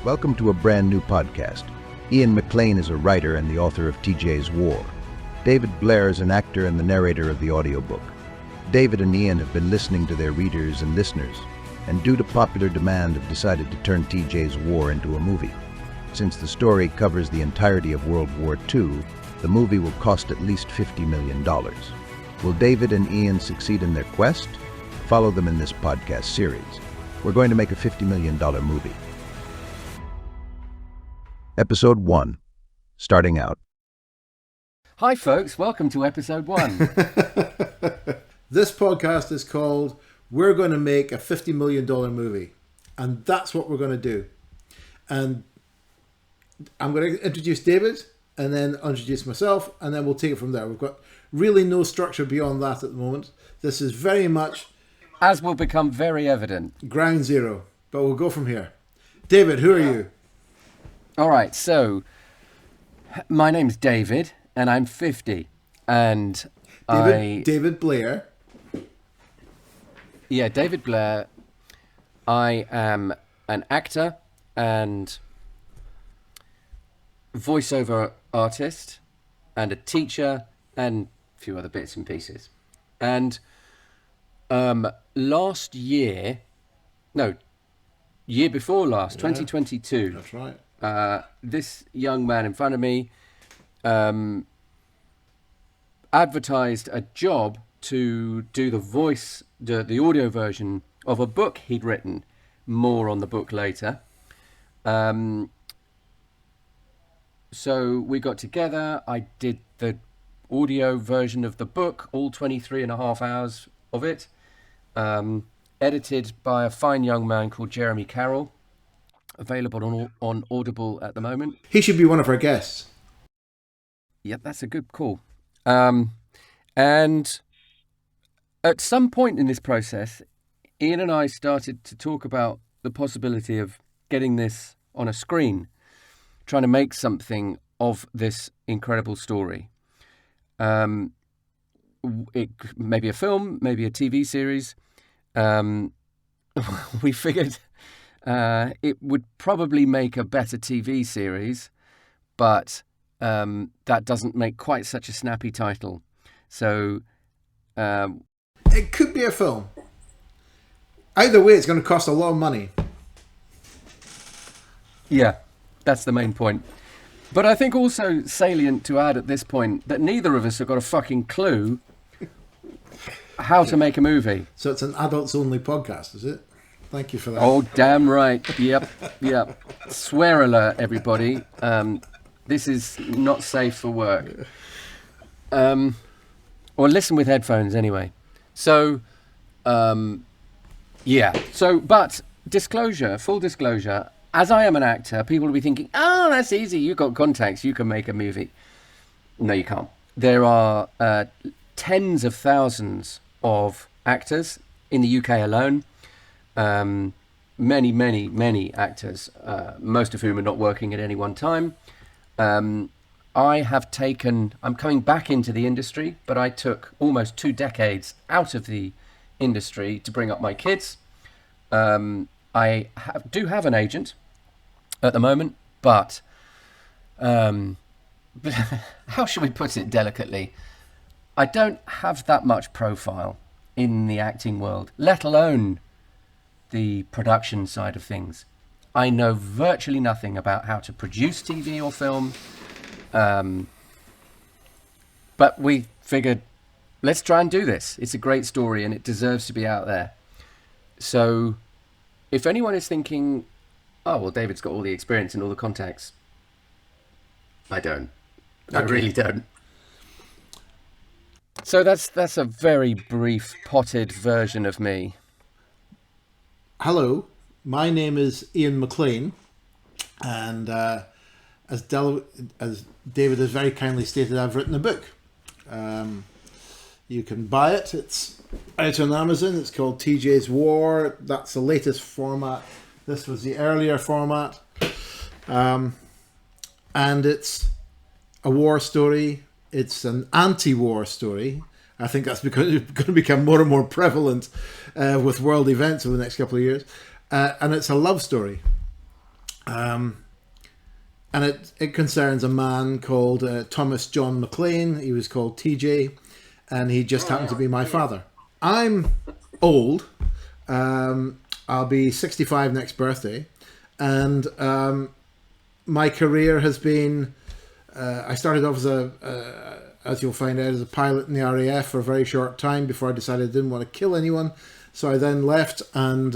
Welcome to a brand new podcast. Ian McLean is a writer and the author of Tjswar. David Blair is an actor and the narrator of the audiobook. David and Ian have been listening to their readers and listeners, and due to popular demand have decided to turn Tjswar into a movie. Since the story covers the entirety of World War II, the movie will cost at least $50 million. Will David and Ian succeed in their quest? Follow them in this podcast series. We're going to make a $50 million movie. Episode 1. Starting out. Hi folks, welcome to episode 1. This podcast is called We're Going to Make a $50 million Movie. And that's what we're going to do. And I'm going to introduce David and then introduce myself, and then we'll take it from there. We've got really no structure beyond that at the moment. This is very much, as will become very evident, ground zero. But we'll go from here. David, who are you? All right, so my name's David, and I'm 50, and David Blair. Yeah, David Blair. I am an actor and voiceover artist and a teacher and a few other bits and pieces. And year before last, 2022. That's right. This young man in front of me advertised a job to do the audio version of a book he'd written. More on the book later. So we got together. I did the audio version of the book, all 23 and a half hours of it, edited by a fine young man called Jeremy Carroll, available on Audible at the moment. He should be one of our guests. Yep, that's a good call. And at some point in this process, Ian and I started to talk about the possibility of getting this on a screen, trying to make something of this incredible story. It maybe a film, maybe a TV series. We figured it would probably make a better TV series, but that doesn't make quite such a snappy title. So it could be a film. Either way, it's going to cost a lot of money. Yeah, that's the main point. But I think also salient to add at this point that neither of us have got a fucking clue how to make a movie. So it's an adults-only podcast, is it? Thank you for that. Oh, damn right. Yep. Swear alert, everybody. This is not safe for work. Or listen with headphones anyway. So, but full disclosure, as I am an actor, people will be thinking, oh, that's easy. You've got contacts. You can make a movie. No, you can't. There are tens of thousands of actors in the UK alone. Many actors, most of whom are not working at any one time. I'm coming back into the industry, but I took almost 2 decades out of the industry to bring up my kids. I do have an agent at the moment, but how should we put it delicately? I don't have that much profile in the acting world, let alone the production side of things. I know virtually nothing about how to produce TV or film, but we figured, let's try and do this. It's a great story and it deserves to be out there. So if anyone is thinking, oh, well, David's got all the experience and all the contacts, I don't. I really don't. So that's a very brief, potted version of me. Hello, my name is Ian McLean, and as David has very kindly stated, I've written a book. You can buy it. It's out on Amazon. It's called Tjswar. That's the latest format. This was the earlier format. And it's a war story. It's an anti-war story. I think that's because it's going to become more and more prevalent with world events over the next couple of years. And it's a love story. And it concerns a man called Thomas John McLean. He was called TJ, and he just happened to be my father. I'm old. I'll be 65 next birthday. And my career has been... I started off as you'll find out, as a pilot in the RAF for a very short time before I decided I didn't want to kill anyone. So I then left and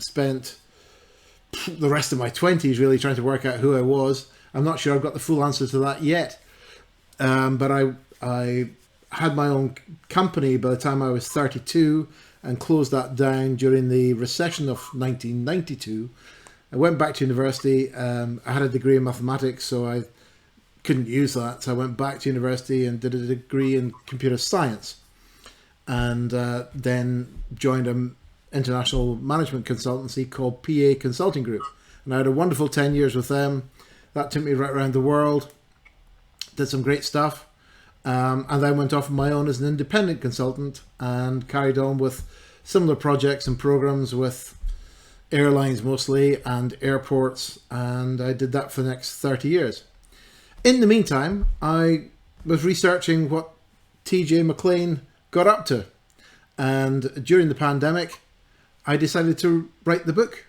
spent the rest of my 20s really trying to work out who I was. I'm not sure I've got the full answer to that yet. But I had my own company by the time I was 32 and closed that down during the recession of 1992. I went back to university. I had a degree in mathematics, so I couldn't use that. So I went back to university and did a degree in computer science. And then joined an international management consultancy called PA Consulting Group. And I had a wonderful 10 years with them. That took me right around the world. Did some great stuff. And then went off on my own as an independent consultant and carried on with similar projects and programs with airlines mostly and airports. And I did that for the next 30 years. In the meantime, I was researching what TJ McLean got up to. And during the pandemic, I decided to write the book.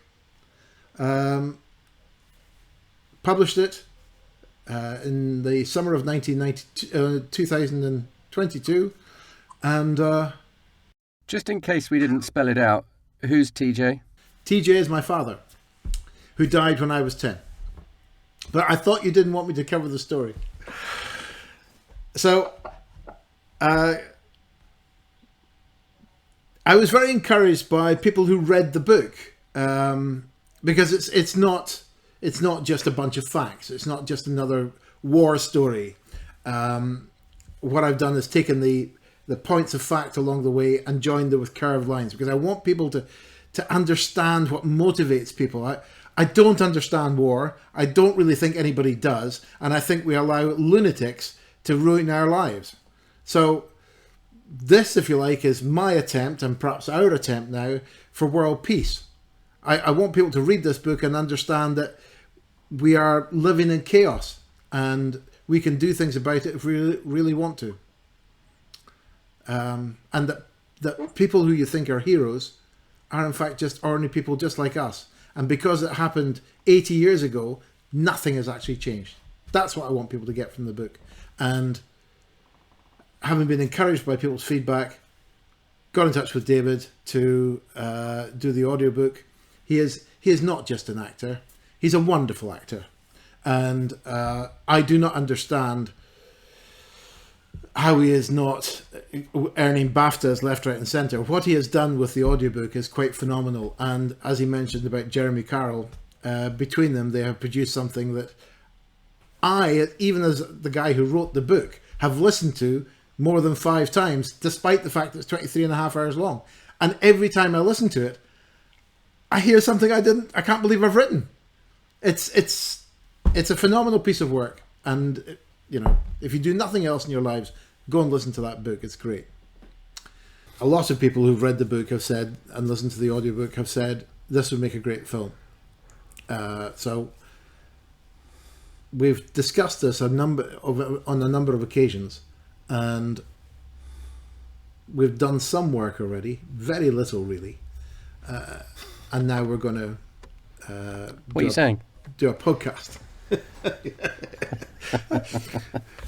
Published it in the summer of 2022. And just in case we didn't spell it out, who's TJ? TJ is my father, who died when I was 10. But I thought you didn't want me to cover the story. So I was very encouraged by people who read the book, because it's not just a bunch of facts. It's not just another war story. What I've done is taken the points of fact along the way and joined them with curved lines, because I want people to understand what motivates people. I don't understand war. I don't really think anybody does. And I think we allow lunatics to ruin our lives. So this, if you like, is my attempt, and perhaps our attempt now, for world peace. I want people to read this book and understand that we are living in chaos and we can do things about it if we really want to. And that people who you think are heroes are in fact just ordinary people just like us. And because it happened 80 years ago, nothing has actually changed. That's what I want people to get from the book. And having been encouraged by people's feedback, got in touch with David to do the audiobook. He is not just an actor. He's a wonderful actor. And I do not understand how he is not earning BAFTAs left, right and centre. What he has done with the audiobook is quite phenomenal. And as he mentioned about Jeremy Carroll, between them they have produced something that I, even as the guy who wrote the book, have listened to more than 5 times, despite the fact that it's 23 and a half hours long. And every time I listen to it, I hear something I can't believe I've written. It's a phenomenal piece of work. And, you know, if you do nothing else in your lives, go and listen to that book. It's great. A lot of people who've read the book have said, and listened to the audiobook, have said, this would make a great film. So we've discussed this on a number of occasions, and we've done some work already, very little really, and now we're going to what are you saying? Do a podcast.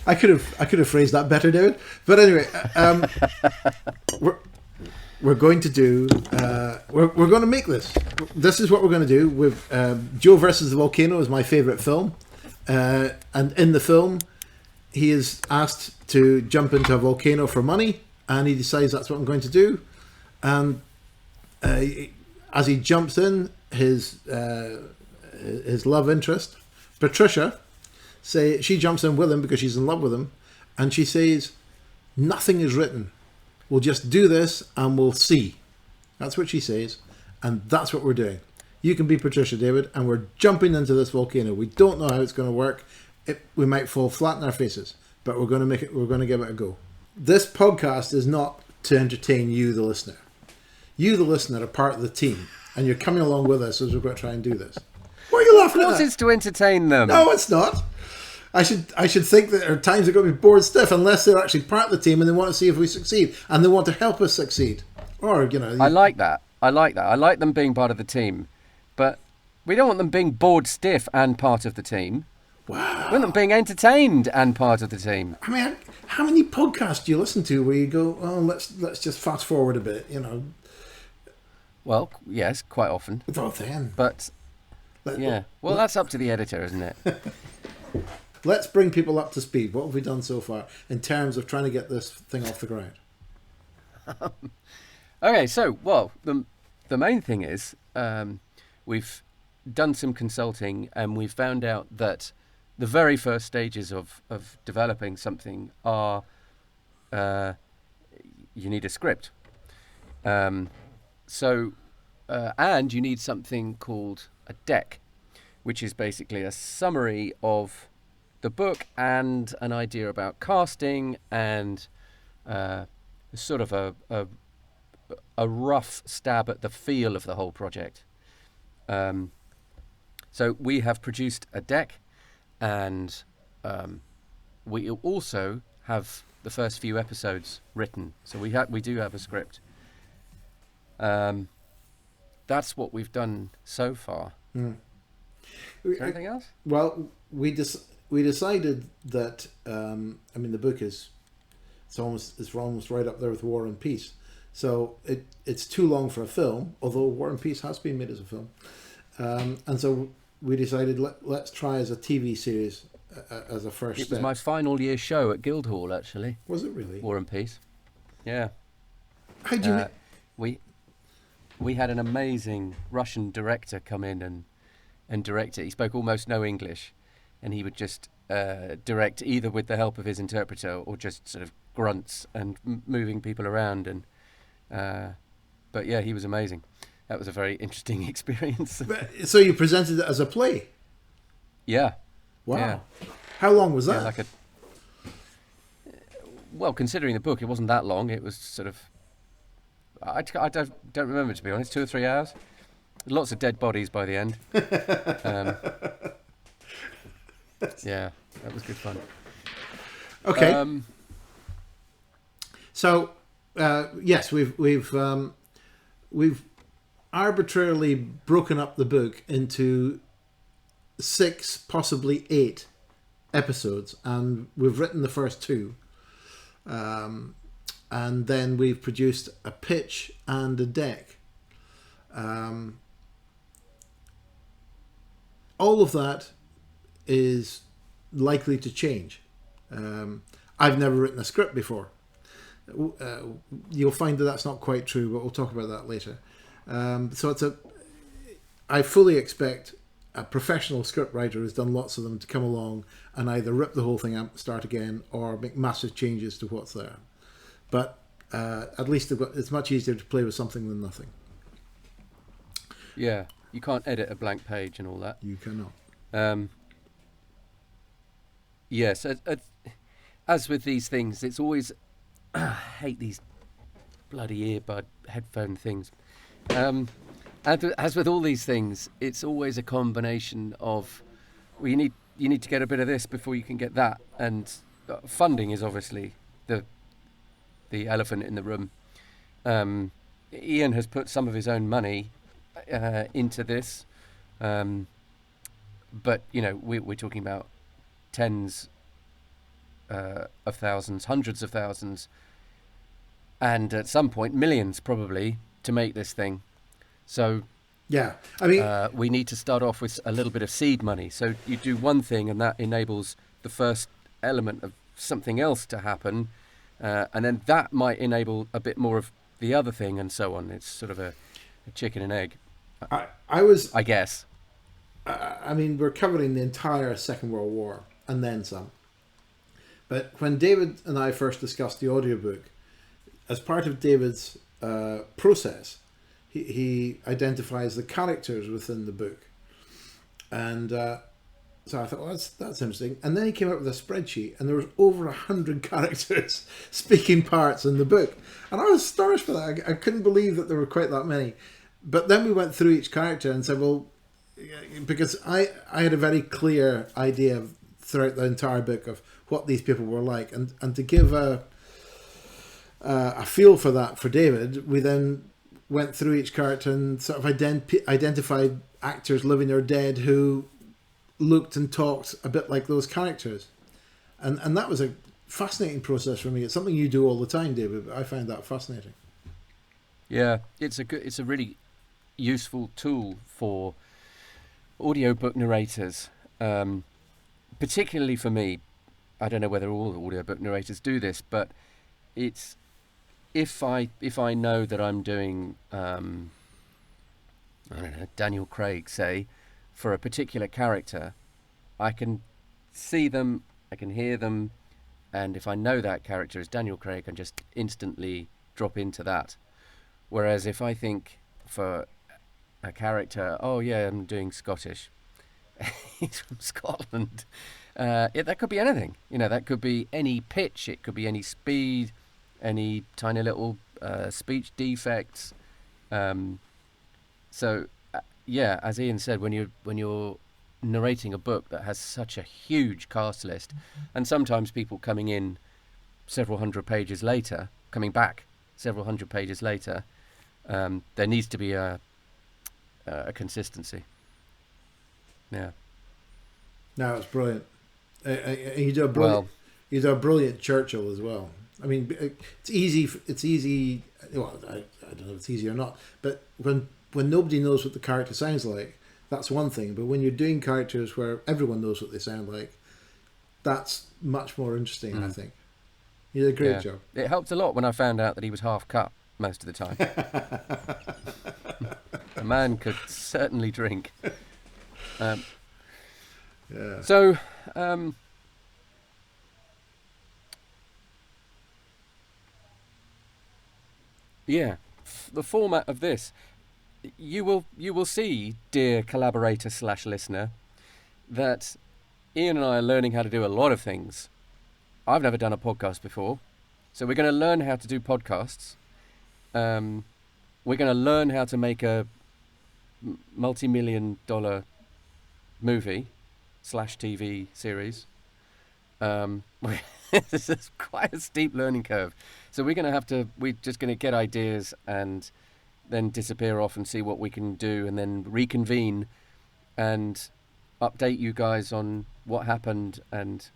I could have phrased that better, David. But anyway, we're going to do. We're going to make this. This is what we're going to do. With Joe versus the Volcano is my favourite film, and in the film, he is asked to jump into a volcano for money, and he decides that's what I'm going to do. And as he jumps in, his love interest, Patricia, she jumps in with him because she's in love with him, and she says, nothing is written. We'll just do this and we'll see. That's what she says, and that's what we're doing. You can be Patricia, David, and we're jumping into this volcano. We don't know how it's going to work. We might fall flat in our faces, but we're going to make it. We're going to give it a go. This podcast is not to entertain you, the listener. You, the listener, are part of the team, and you're coming along with us as we're going to try and do this. What are you laughing Of course, at? it's to entertain them. No, it's not. I should think that there are times they're going to be bored stiff unless they're actually part of the team and they want to see if we succeed and they want to help us succeed. Or, you know... I like that. I like them being part of the team. But we don't want them being bored stiff and part of the team. Wow. We want them being entertained and part of the team. I mean, how many podcasts do you listen to where you go, oh, let's just fast forward a bit, you know? Well, yes, quite often. Well, then. But, yeah. Well, that's up to the editor, isn't it? Let's bring people up to speed. What have we done so far in terms of trying to get this thing off the ground? Okay, so, well, the main thing is we've done some consulting and we've found out that the very first stages of developing something are you need a script. And you need something called a deck, which is basically a summary of the book and an idea about casting and sort of a rough stab at the feel of the whole project. So we have produced a deck, and we also have the first few episodes written. So we do have a script. That's what we've done so far. Is there anything else? Well, we decided that the book is almost right up there with War and Peace. So it's too long for a film, although War and Peace has been made as a film. And so we decided let's try as a TV series as a first step. It was my final year show at Guildhall, actually. Was it really? War and Peace. Yeah. How do you We had an amazing Russian director come in and direct it. He spoke almost no English, and he would just direct either with the help of his interpreter or just sort of grunts and moving people around. And but yeah, he was amazing. That was a very interesting experience. So you presented it as a play? Yeah. Wow. Yeah. How long was that? Yeah, well, considering the book, it wasn't that long. It was sort of... I don't remember, to be honest. 2 or 3 hours. Lots of dead bodies by the end. Yeah, that was good fun. Okay. So, yes, we've arbitrarily broken up the book into 6, possibly 8 episodes, and we've written the first 2. And then we've produced a pitch and a deck. All of that is likely to change. I've never written a script before. You'll find that that's not quite true, but we'll talk about that later. I fully expect a professional scriptwriter who's done lots of them to come along and either rip the whole thing up, start again, or make massive changes to what's there. But at least it's much easier to play with something than nothing. Yeah, you can't edit a blank page and all that. You cannot. Yes, as with these things, it's always... I hate these bloody earbud headphone things. As with all these things, it's always a combination of... Well, you need to get a bit of this before you can get that. And funding is obviously the elephant in the room. Ian has put some of his own money into this, but we're talking about tens of thousands, hundreds of thousands, and at some point millions probably to make this thing. So yeah, I mean, we need to start off with a little bit of seed money. So you do one thing, and that enables the first element of something else to happen. And then that might enable a bit more of the other thing, and so on. It's sort of a chicken and egg. I guess. I mean, we're covering the entire Second World War and then some. But when David and I first discussed the audiobook, as part of David's process, he identifies the characters within the book. And so I thought, well, that's interesting. And then he came up with a spreadsheet, and there was over 100 characters speaking parts in the book. And I was astonished by that. I couldn't believe that there were quite that many. But then we went through each character and said, well, because I had a very clear idea throughout the entire book of what these people were like, and to give a feel for that for David, we then went through each character and sort of identified actors, living or dead, who looked and talked a bit like those characters, and that was a fascinating process for me. It's something you do all the time, David, but I find that fascinating. Yeah, it's a really useful tool for audiobook narrators, particularly for me. I don't know whether all audiobook narrators do this, but it's if I know that I'm doing I don't know, Daniel Craig, say, for a particular character, I can see them, I can hear them, and if I know that character is Daniel Craig, I can just instantly drop into that. Whereas if I think for a character, oh yeah, I'm doing Scottish, he's from Scotland, that could be anything. That could be any pitch, it could be any speed, any tiny little speech defects. So, as Ian said, when you're narrating a book that has such a huge cast list, and sometimes people coming in several hundred pages later, coming back several hundred pages later, there needs to be a consistency. Yeah. No, it's brilliant. You do a brilliant. You do a brilliant Churchill as well. I mean, it's easy. Well, I don't know if it's easy or not, but when nobody knows what the character sounds like, that's one thing. But when you're doing characters where everyone knows what they sound like, that's much more interesting, I think. You did a great job. It helped a lot when I found out that he was half cut most of the time. The man could certainly drink. So, the format of this, you will see, dear collaborator / listener, that Ian and I are learning how to do a lot of things. I've never done a podcast before, so we're going to learn how to do podcasts. We're going to learn how to make a multi-million-dollar movie / TV series. This is quite a steep learning curve. So we're just going to get ideas and then disappear off and see what we can do, and then reconvene and update you guys on what happened and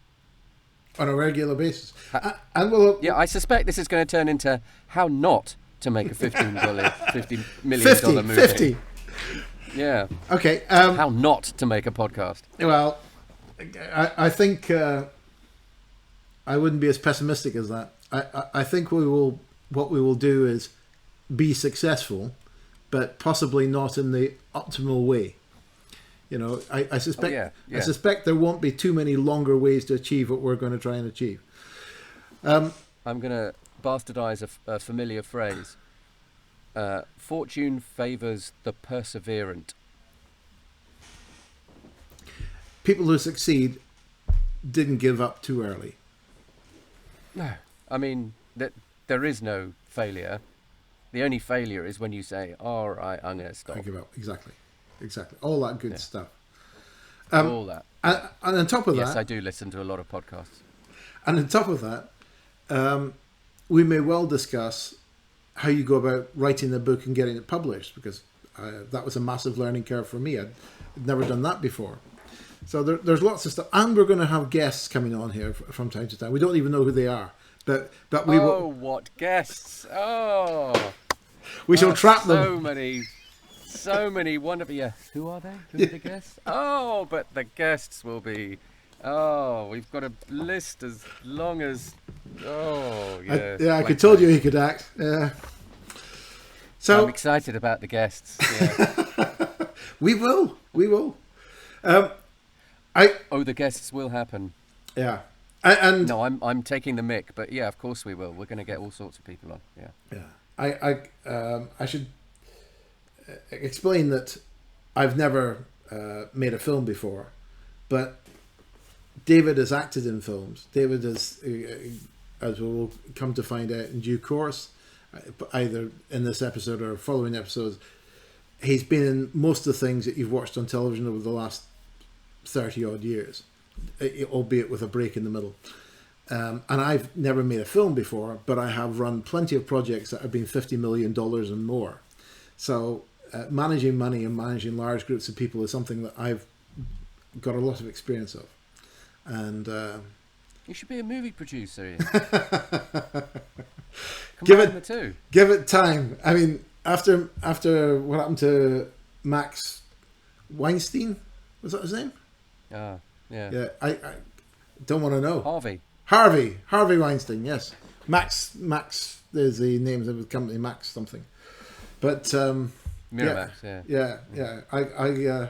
on a regular basis. I suspect this is going to turn into how not to make a $50 million movie. 50. Yeah. Okay. How not to make a podcast. Well, I think I wouldn't be as pessimistic as that. I think what we will do is be successful, but possibly not in the optimal way. I suspect I suspect there won't be too many longer ways to achieve what we're going to try and achieve. I'm going to bastardize a familiar phrase. Fortune favours the perseverant. People who succeed didn't give up too early. No, I mean there is no failure. The only failure is when you say, "All right, I'm going to stop." I give up. Exactly. All that good stuff. All that. And on top of that, yes, I do listen to a lot of podcasts. And on top of that, we may well discuss how you go about writing the book and getting it published, because that was a massive learning curve for me. I'd never done that before. So there's lots of stuff, and we're going to have guests coming on here from time to time. We don't even know who they are, but we will. Oh, what guests! Oh, we shall trap them. So many wonderful. Yeah, who are they? Who are the guests? Oh, but the guests will be. Oh, we've got a list as long as. Oh, yeah. I could told you he could act. Yeah. So I'm excited about the guests. Yeah. We will. The guests will happen. Yeah. And no, I'm taking the mick, but yeah, of course we will. We're going to get all sorts of people on. Yeah. Yeah. I should explain that I've never made a film before, but David has acted in films. David has, as we will come to find out in due course, either in this episode or following episodes, he's been in most of the things that you've watched on television over the last 30 odd years, albeit with a break in the middle. And I've never made a film before, but I have run plenty of projects that have been $50 million and more. So managing money and managing large groups of people is something that I've got a lot of experience of. And you should be a movie producer. Ian. give it time. I mean, after what happened to Max Weinstein, was that his name? Yeah. Yeah, I don't want to know. Harvey Weinstein. Yes, Max. There's the names of the company, Max something. But Miramax. Yeah. I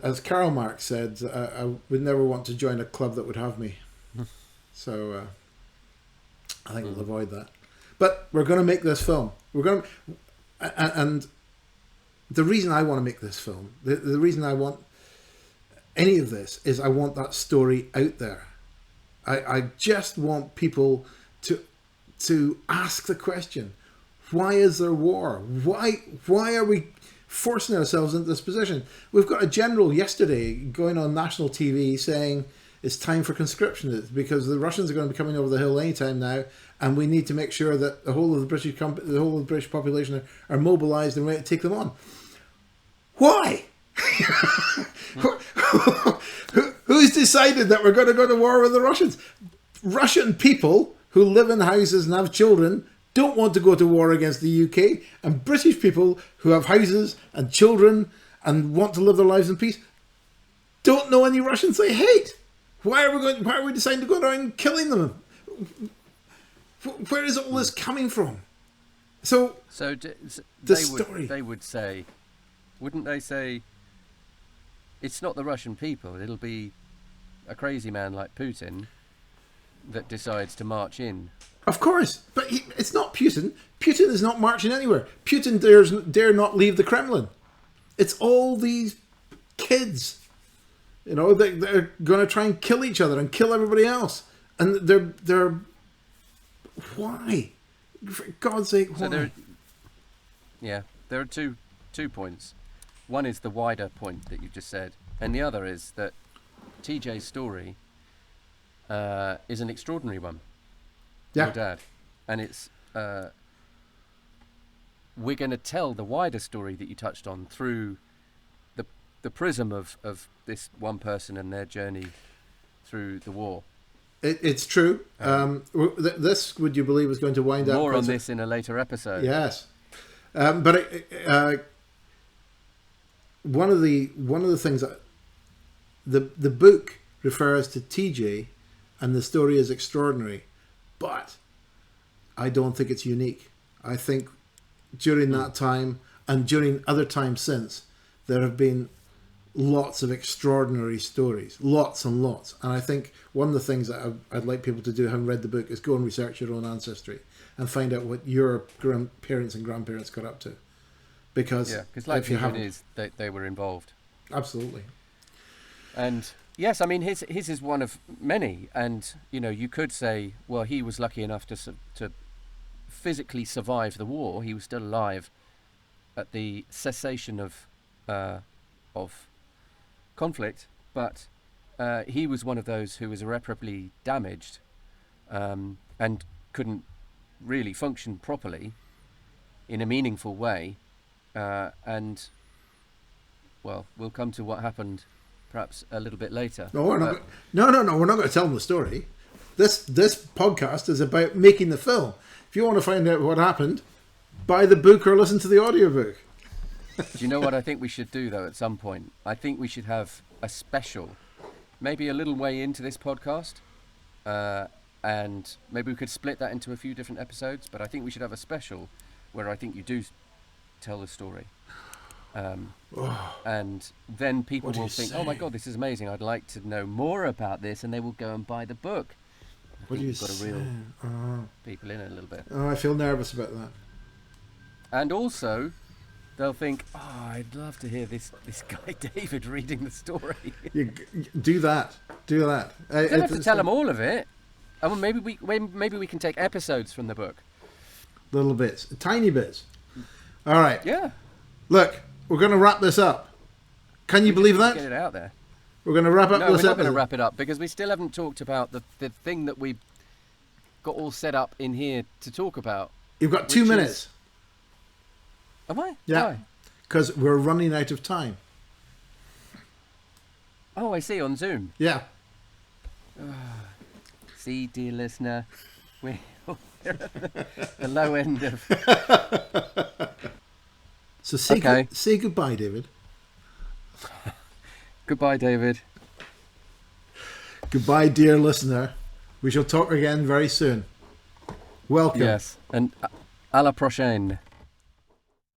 as Karl Marx said, I would never want to join a club that would have me. So I think we'll avoid that. But we're going to make this film. And the reason I want to make this film, the reason I want any of this, is I want that story out there. I just want people to ask the question: why is there war? Why are we forcing ourselves into this position? We've got a general yesterday going on national TV saying it's time for conscription because the Russians are going to be coming over the hill anytime now, and we need to make sure that the whole of the British population are mobilised and ready to take them on. Why? Who's decided that we're going to go to war with the Russians? Russian people who live in houses and have children don't want to go to war against the UK, and British people who have houses and children and want to live their lives in peace don't know any Russians they hate. Why are we deciding to go around killing them? Where is all this coming from? So they would say, wouldn't they say, it's not the Russian people, it'll be a crazy man like Putin that decides to march in. Of course, but it's not Putin. Putin is not marching anywhere. Putin dare not leave the Kremlin. It's all these kids, they're going to try and kill each other and kill everybody else, and they're why? For God's sake, why? So there are two points. One is the wider point that you've just said, and the other is that TJ's story is an extraordinary one. Yeah. No doubt. And it's we're going to tell the wider story that you touched on through the prism of this one person and their journey through the war. It's true. This, would you believe, is going to wind up... More on this in a later episode. Yes. But one of the things that the book refers to TJ, and the story is extraordinary, but I don't think it's unique. I think during that time and during other times since, there have been lots of extraordinary stories, lots and lots. And I think one of the things that I'd like people to do, having read the book, is go and research your own ancestry and find out what your parents and grandparents got up to. Because likelihood is that they were involved. Absolutely. And yes, I mean his is one of many, and you could say, well, he was lucky enough to physically survive the war. He was still alive at the cessation of conflict, but he was one of those who was irreparably damaged and couldn't really function properly in a meaningful way. And well, we'll come to what happened perhaps a little bit later. No, we're not going to tell them the story. This podcast is about making the film. If you want to find out what happened, buy the book or listen to the audiobook. Do you know what I think we should do, though, at some point? I think we should have a special, maybe a little way into this podcast, and maybe we could split that into a few different episodes, but I think we should have a special where I think you do tell the story. And then people will think, oh my God, this is amazing, I'd like to know more about this, and they will go and buy the book. What do you got to reel people in a little bit. Oh, I feel nervous about that. And also, they'll think, oh, I'd love to hear this guy David reading the story. You do that. You don't have to tell them all of it. And maybe we can take episodes from the book. Little bits, tiny bits. All right. Yeah. Look, we're going to wrap this up. Can you believe Get that? it out there. We're going to wrap up No, we're this not going to episode. wrap it up because we still haven't talked about the thing that we got all set up in here to talk about. You've got 2 which minutes. is- Am I? Yeah. Why? Because we're running out of time. Oh, I see, on Zoom. Yeah. See, dear listener, we're at the low end of... So say, Okay. say goodbye, David. Goodbye, David. Goodbye, dear listener. We shall talk again very soon. Welcome. Yes, and à la prochaine.